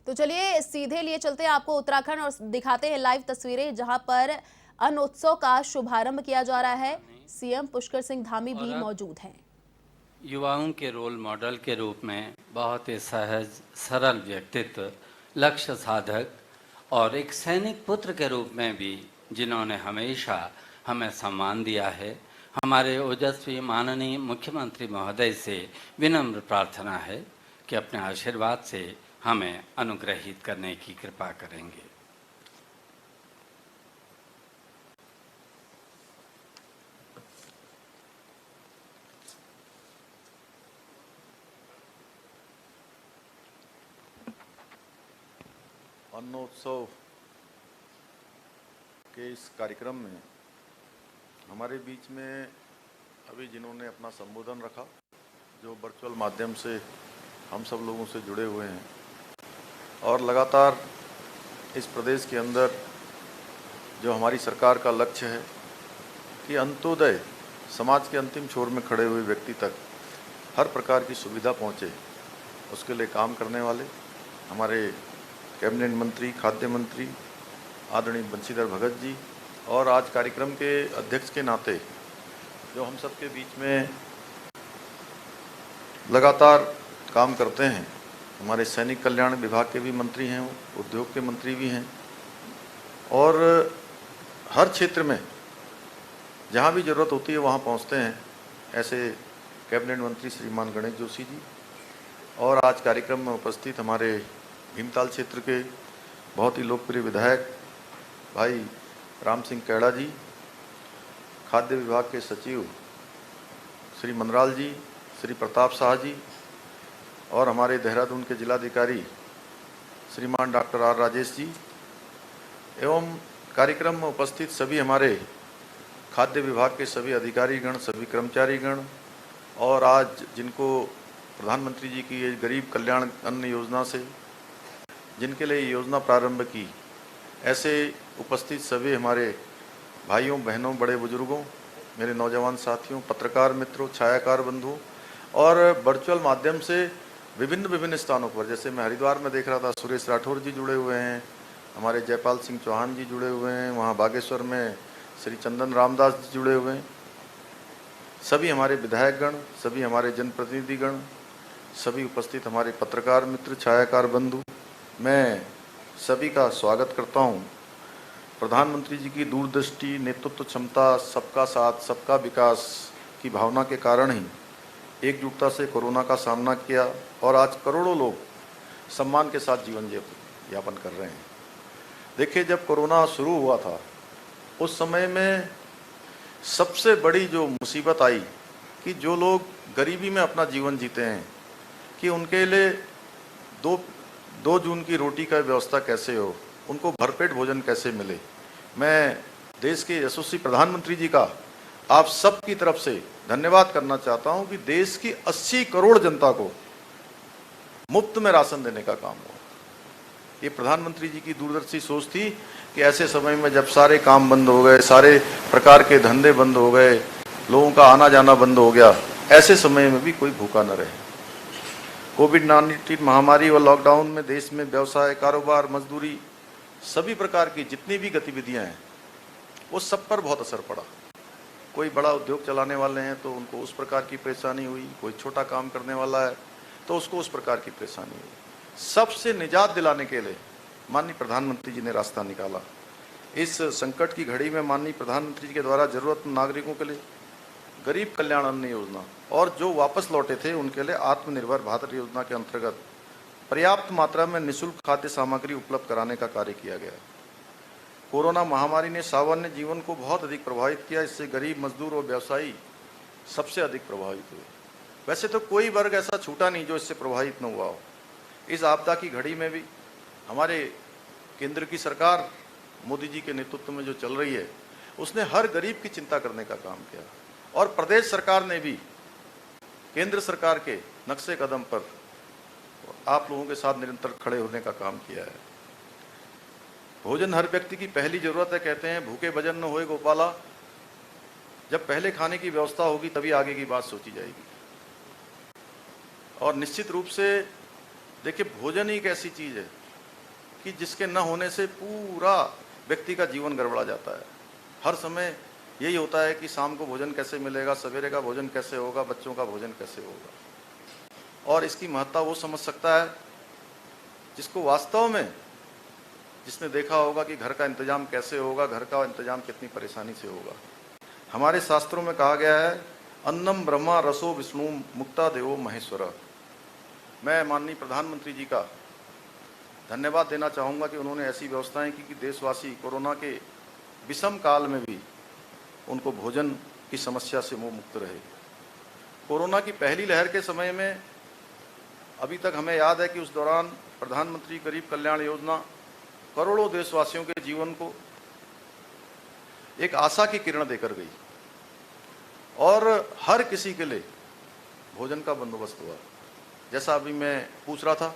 तो चलिए सीधे लिए चलते हैं आपको उत्तराखंड और दिखाते हैं लाइव तस्वीरें जहां पर अन्न उत्सव का शुभारंभ किया जा रहा है। सीएम पुष्कर सिंह धामी भी मौजूद हैं। युवाओं के रोल मॉडल के रूप में बहुत ही सहज सरल व्यक्तित्व, लक्ष्य साधक और एक सैनिक पुत्र के रूप में भी जिन्होंने हमेशा हमें सम्मान दिया है, हमारे ओजस्वी माननीय मुख्यमंत्री महोदय से विनम्र प्रार्थना है कि अपने आशीर्वाद से हमें अनुग्रहित करने की कृपा करेंगे। अन्नोत्सव के इस कार्यक्रम में हमारे बीच में अभी जिन्होंने अपना संबोधन रखा, जो वर्चुअल माध्यम से हम सब लोगों से जुड़े हुए हैं और लगातार इस प्रदेश के अंदर जो हमारी सरकार का लक्ष्य है कि अंत्योदय समाज के अंतिम छोर में खड़े हुए व्यक्ति तक हर प्रकार की सुविधा पहुंचे, उसके लिए काम करने वाले हमारे कैबिनेट मंत्री, खाद्य मंत्री आदरणीय बंशीधर भगत जी और आज कार्यक्रम के अध्यक्ष के नाते जो हम सबके बीच में लगातार काम करते हैं, हमारे सैनिक कल्याण विभाग के भी मंत्री हैं, उद्योग के मंत्री भी हैं और हर क्षेत्र में जहाँ भी ज़रूरत होती है वहाँ पहुँचते हैं, ऐसे कैबिनेट मंत्री श्रीमान गणेश जोशी जी और आज कार्यक्रम में उपस्थित हमारे भीमताल क्षेत्र के बहुत ही लोकप्रिय विधायक भाई राम सिंह कैड़ा जी, खाद्य विभाग के सचिव श्री मनराल जी, श्री प्रताप शाह जी और हमारे देहरादून के जिलाधिकारी श्रीमान डॉक्टर आर राजेश जी एवं कार्यक्रम में उपस्थित सभी हमारे खाद्य विभाग के सभी अधिकारीगण, सभी कर्मचारीगण और आज जिनको प्रधानमंत्री जी की ये गरीब कल्याण अन्न योजना से जिनके लिए योजना प्रारंभ की, ऐसे उपस्थित सभी हमारे भाइयों, बहनों, बड़े बुजुर्गों, मेरे नौजवान साथियों, पत्रकार मित्रों, छायाकार बंधुओं और वर्चुअल माध्यम से विभिन्न स्थानों पर, जैसे मैं हरिद्वार में देख रहा था सुरेश राठौर जी जुड़े हुए हैं, हमारे जयपाल सिंह चौहान जी जुड़े हुए हैं, वहाँ बागेश्वर में श्री चंदन रामदास जी जुड़े हुए हैं, सभी हमारे विधायकगण, सभी हमारे जनप्रतिनिधिगण, सभी उपस्थित हमारे पत्रकार मित्र, छायाकार बंधु, मैं सभी का स्वागत करता हूं। प्रधानमंत्री जी की दूरदृष्टि, नेतृत्व क्षमता, सबका साथ, सबका विकास की भावना के कारण ही एकजुटता से कोरोना का सामना किया और आज करोड़ों लोग सम्मान के साथ जीवन यापन कर रहे हैं। देखिए, जब कोरोना शुरू हुआ था उस समय में सबसे बड़ी जो मुसीबत आई कि जो लोग गरीबी में अपना जीवन जीते हैं कि उनके लिए दो जून की रोटी का व्यवस्था कैसे हो, उनको भरपेट भोजन कैसे मिले। मैं देश के यशस्वी प्रधानमंत्री जी का आप सब की तरफ से धन्यवाद करना चाहता हूं कि देश की 80 करोड़ जनता को मुफ्त में राशन देने का काम हुआ। ये प्रधानमंत्री जी की दूरदर्शी सोच थी कि ऐसे समय में जब सारे काम बंद हो गए, सारे प्रकार के धंधे बंद हो गए, लोगों का आना जाना बंद हो गया, ऐसे समय में भी कोई भूखा न रहे। कोविड-19 महामारी और लॉकडाउन में देश में व्यवसाय, कारोबार, मजदूरी, सभी प्रकार की जितनी भी गतिविधियां हैं वो सब पर बहुत असर पड़ा। कोई बड़ा उद्योग चलाने वाले हैं तो उनको उस प्रकार की परेशानी हुई, कोई छोटा काम करने वाला है तो उसको उस प्रकार की परेशानी हुई। सबसे निजात दिलाने के लिए माननीय प्रधानमंत्री जी ने रास्ता निकाला। इस संकट की घड़ी में माननीय प्रधानमंत्री जी के द्वारा जरूरतमंद नागरिकों के लिए गरीब कल्याण अन्न योजना और जो वापस लौटे थे उनके लिए आत्मनिर्भर भारत योजना के अंतर्गत पर्याप्त मात्रा में निःशुल्क खाद्य सामग्री उपलब्ध कराने का कार्य किया गया। कोरोना महामारी ने सामान्य जीवन को बहुत अधिक प्रभावित किया, इससे गरीब, मजदूर और व्यवसायी सबसे अधिक प्रभावित हुए। वैसे तो कोई वर्ग ऐसा छूटा नहीं जो इससे प्रभावित न हुआ हो। इस आपदा की घड़ी में भी हमारे केंद्र की सरकार मोदी जी के नेतृत्व में जो चल रही है, उसने हर गरीब की चिंता करने का काम किया और प्रदेश सरकार ने भी केंद्र सरकार के नक्शे कदम पर आप लोगों के साथ निरंतर खड़े होने का काम किया है। भोजन हर व्यक्ति की पहली जरूरत है, कहते हैं भूखे भजन न होए गोपाला। जब पहले खाने की व्यवस्था होगी तभी आगे की बात सोची जाएगी। और निश्चित रूप से देखिए, भोजन ही एक ऐसी चीज है कि जिसके न होने से पूरा व्यक्ति का जीवन गड़बड़ा जाता है। हर समय यही होता है कि शाम को भोजन कैसे मिलेगा, सवेरे का भोजन कैसे होगा, बच्चों का भोजन कैसे होगा। और इसकी महत्ता वो समझ सकता है जिसको वास्तव में, जिसने देखा होगा कि घर का इंतजाम कैसे होगा, घर का इंतजाम कितनी परेशानी से होगा। हमारे शास्त्रों में कहा गया है, अन्नम ब्रह्मा रसो विष्णु मुक्ता देवो महेश्वर। मैं माननीय प्रधानमंत्री जी का धन्यवाद देना चाहूँगा कि उन्होंने ऐसी व्यवस्थाएं की कि देशवासी कोरोना के विषम काल में भी उनको भोजन की समस्या से मुँह मुक्त रहे। कोरोना की पहली लहर के समय में अभी तक हमें याद है कि उस दौरान प्रधानमंत्री गरीब कल्याण योजना करोड़ों देशवासियों के जीवन को एक आशा की किरण देकर गई और हर किसी के लिए भोजन का बंदोबस्त हुआ। जैसा अभी मैं पूछ रहा था,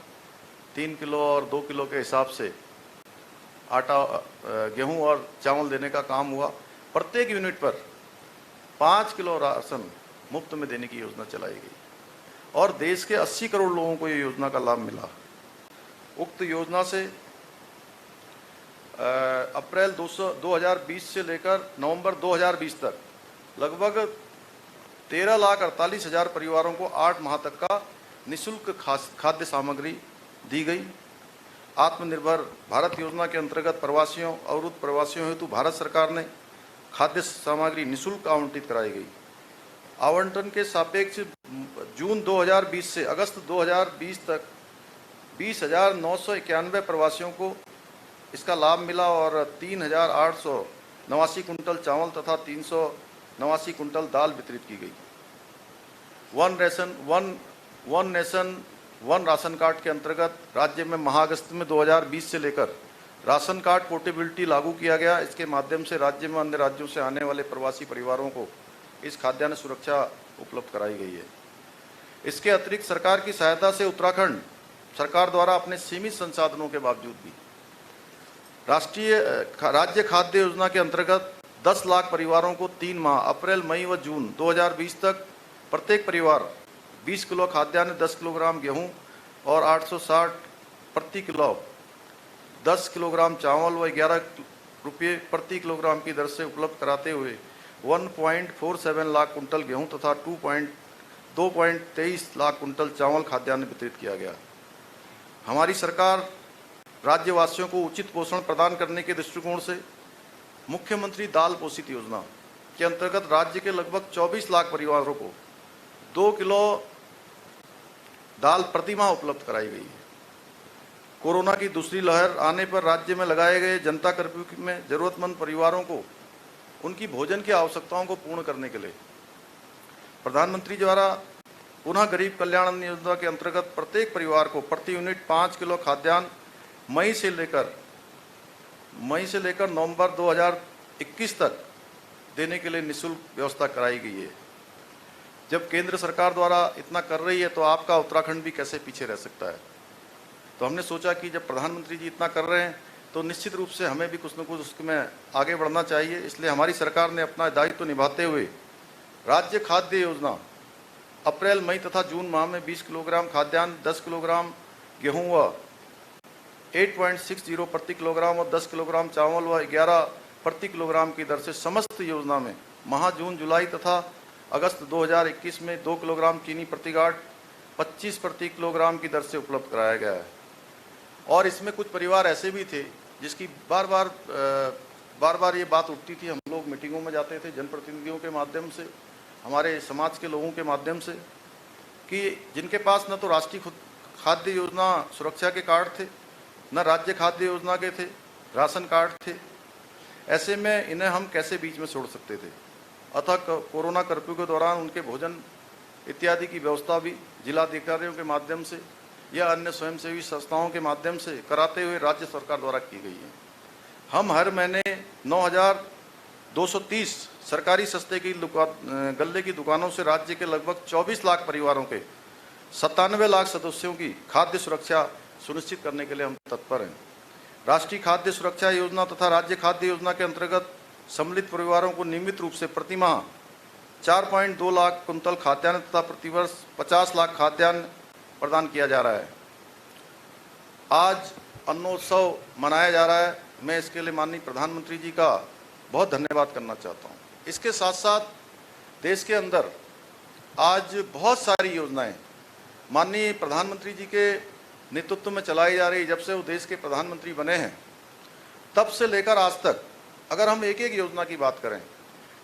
3 किलो और 2 किलो के हिसाब से आटा, गेहूं और चावल देने का काम हुआ। प्रत्येक यूनिट पर 5 किलो राशन मुफ्त में देने की योजना चलाई गई और देश के 80 करोड़ लोगों को ये योजना का लाभ मिला। उक्त योजना से अप्रैल 2020 से लेकर नवंबर 2020 तक लगभग 13,48,000 परिवारों को 8 माह तक का निःशुल्क खाद्य सामग्री दी गई। आत्मनिर्भर भारत योजना के अंतर्गत प्रवासियों, अवरुद्ध प्रवासियों हेतु भारत सरकार ने खाद्य सामग्री निःशुल्क आवंटित कराई गई। आवंटन के सापेक्ष जून 2020 से अगस्त 2020 तक 20,991 प्रवासियों को इसका लाभ मिला और 3,889 कुंटल चावल तथा 389 कुंटल दाल वितरित की गई। One nation one ration card के अंतर्गत राज्य में माह अगस्त में 2020 से लेकर राशन कार्ड पोर्टेबिलिटी लागू किया गया। इसके माध्यम से राज्य में अन्य राज्यों से आने वाले प्रवासी परिवारों को इस खाद्यान्न सुरक्षा उपलब्ध कराई गई है। इसके अतिरिक्त सरकार की सहायता से उत्तराखंड सरकार द्वारा अपने सीमित संसाधनों के बावजूद भी राज्य खाद्य योजना के अंतर्गत 10 लाख परिवारों को 3 माह अप्रैल, मई व जून 2020 तक प्रत्येक परिवार 20 किलो खाद्यान्न, 10 किलोग्राम गेहूं और 860 प्रति किलो 10 किलोग्राम चावल व 11 रुपये प्रति किलोग्राम की दर से उपलब्ध कराते हुए 1.47 लाख कुंटल गेहूं तथा 2.23 लाख कुंटल चावल खाद्यान्न वितरित किया गया। हमारी सरकार राज्यवासियों को उचित पोषण प्रदान करने के दृष्टिकोण से मुख्यमंत्री दाल पोषित योजना के अंतर्गत राज्य के लगभग 24 लाख परिवारों को 2 किलो दाल प्रति माह उपलब्ध कराई गई है। कोरोना की दूसरी लहर आने पर राज्य में लगाए गए जनता कर्फ्यू में जरूरतमंद परिवारों को उनकी भोजन की आवश्यकताओं को पूर्ण करने के लिए प्रधानमंत्री द्वारा पुनः गरीब कल्याण अन्न योजना के अंतर्गत प्रत्येक परिवार को प्रति यूनिट 5 किलो खाद्यान्न मई से लेकर नवंबर 2021 तक देने के लिए निःशुल्क व्यवस्था कराई गई है। जब केंद्र सरकार द्वारा इतना कर रही है तो आपका उत्तराखंड भी कैसे पीछे रह सकता है। तो हमने सोचा कि जब प्रधानमंत्री जी इतना कर रहे हैं तो निश्चित रूप से हमें भी कुछ न कुछ उसमें आगे बढ़ना चाहिए। इसलिए हमारी सरकार ने अपना दायित्व निभाते हुए राज्य खाद्य योजना अप्रैल, मई तथा जून माह में 20 किलोग्राम खाद्यान्न, 10 किलोग्राम गेहूं व 8.60 प्रति किलोग्राम और 10 किलोग्राम चावल व 11 प्रति किलोग्राम की दर से समस्त योजना में माह जून, जुलाई तथा अगस्त 2021 में 2 किलोग्राम चीनी प्रति गांठ 25 प्रति किलोग्राम की दर से उपलब्ध कराया गया है। और इसमें कुछ परिवार ऐसे भी थे जिसकी बार बार ये बात उठती थी। हम लोग मीटिंगों में जाते थे जनप्रतिनिधियों के माध्यम से, हमारे समाज के लोगों के माध्यम से, कि जिनके पास न तो राष्ट्रीय खाद्य योजना सुरक्षा के कार्ड थे, न राज्य खाद्य योजना के थे राशन कार्ड थे। ऐसे में इन्हें हम कैसे बीच में छोड़ सकते थे। अतः कोरोना कर्फ्यू के दौरान उनके भोजन इत्यादि की व्यवस्था भी जिलाधिकारियों के माध्यम से या अन्य स्वयंसेवी संस्थाओं के माध्यम से कराते हुए राज्य सरकार द्वारा की गई है। हम हर महीने 9,230 सरकारी सस्ते की गल्ले की दुकानों से राज्य के लगभग 24 लाख परिवारों के 97 लाख सदस्यों की खाद्य सुरक्षा सुनिश्चित करने के लिए हम तत्पर हैं। राष्ट्रीय खाद्य सुरक्षा योजना तथा राज्य खाद्य योजना के अंतर्गत सम्मिलित परिवारों को नियमित रूप से प्रति माह 4.2 लाख कुंतल खाद्यान्न तथा प्रतिवर्ष 50 लाख खाद्यान्न प्रदान किया जा रहा है। आज अन्नोत्सव मनाया जा रहा है, मैं इसके लिए माननीय प्रधानमंत्री जी का बहुत धन्यवाद करना चाहता हूँ। इसके साथ साथ देश के अंदर आज बहुत सारी योजनाएं माननीय प्रधानमंत्री जी के नेतृत्व में चलाई जा रही। जब से वो देश के प्रधानमंत्री बने हैं तब से लेकर आज तक अगर हम एक एक योजना की बात करें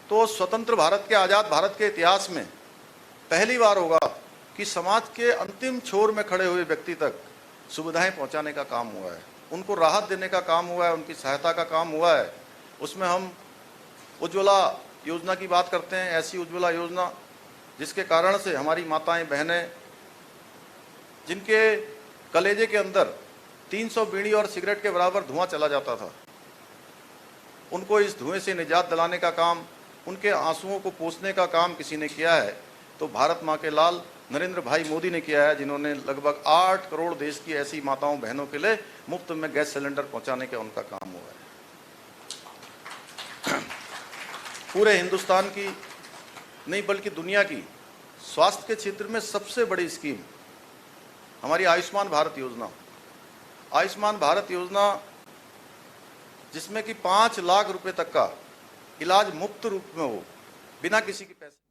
तो स्वतंत्र भारत के, आज़ाद भारत के इतिहास में पहली बार होगा कि समाज के अंतिम छोर में खड़े हुए व्यक्ति तक सुविधाएं पहुंचाने का काम हुआ है, उनको राहत देने का काम हुआ है, उनकी सहायता का काम हुआ है। उसमें हम उज्ज्वला योजना की बात करते हैं, ऐसी उज्ज्वला योजना जिसके कारण से हमारी माताएं बहनें जिनके कलेजे के अंदर 300 बीड़ी और सिगरेट के बराबर धुआं चला जाता था, उनको इस धुएं से निजात दिलाने का काम, उनके आंसुओं को पोंछने का काम किसी ने किया है तो भारत माँ के लाल नरेंद्र भाई मोदी ने किया है, जिन्होंने लगभग 8 करोड़ देश की ऐसी माताओं बहनों के लिए मुफ्त में गैस सिलेंडर पहुंचाने का उनका काम हुआ है। पूरे हिंदुस्तान की नहीं बल्कि दुनिया की स्वास्थ्य के क्षेत्र में सबसे बड़ी स्कीम हमारी आयुष्मान भारत योजना। आयुष्मान भारत योजना जिसमें कि 5 लाख रुपए तक का इलाज मुफ्त रूप में हो, बिना किसी के पैसे